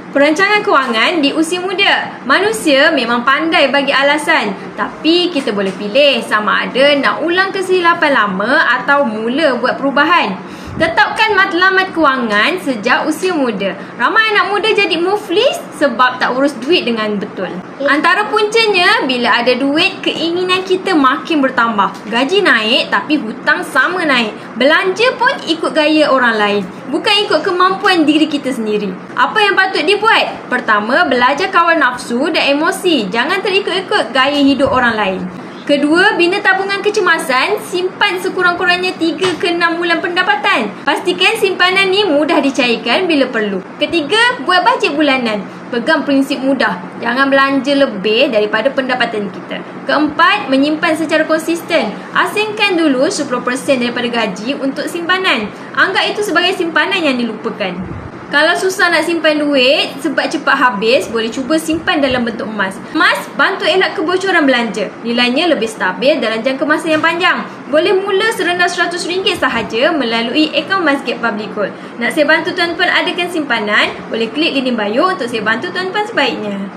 Perancangan kewangan di usia muda. Manusia memang pandai bagi alasan, tapi kita boleh pilih sama ada nak ulang kesilapan lama atau mula buat perubahan. Tetapkan matlamat kewangan sejak usia muda. Ramai anak muda jadi muflis sebab tak urus duit dengan betul. Antara puncanya, bila ada duit, keinginan kita makin bertambah. Gaji naik tapi hutang sama naik. Belanja pun ikut gaya orang lain, bukan ikut kemampuan diri kita sendiri. Apa yang patut dibuat? Pertama, belajar kawal nafsu dan emosi. Jangan terikut-ikut gaya hidup orang lain. Kedua, bina tabungan kecemasan. Simpan sekurang-kurangnya 3 ke 6 bulan pendapatan. Pastikan simpanan ni mudah dicairkan bila perlu. Ketiga, buat bajet bulanan. Pegang prinsip mudah. Jangan belanja lebih daripada pendapatan kita. Keempat, menyimpan secara konsisten. Asingkan dulu 10% daripada gaji untuk simpanan. Anggap itu sebagai simpanan yang dilupakan. Kalau susah nak simpan duit sebab cepat habis, boleh cuba simpan dalam bentuk emas. Emas bantu elak kebocoran belanja. Nilainya lebih stabil dalam jangka masa yang panjang. Boleh mula serendah RM100 sahaja melalui akaun Masjid Public Gold. Nak saya bantu tuan-tuan adakan simpanan? Boleh klik link bio untuk saya bantu tuan-tuan sebaiknya.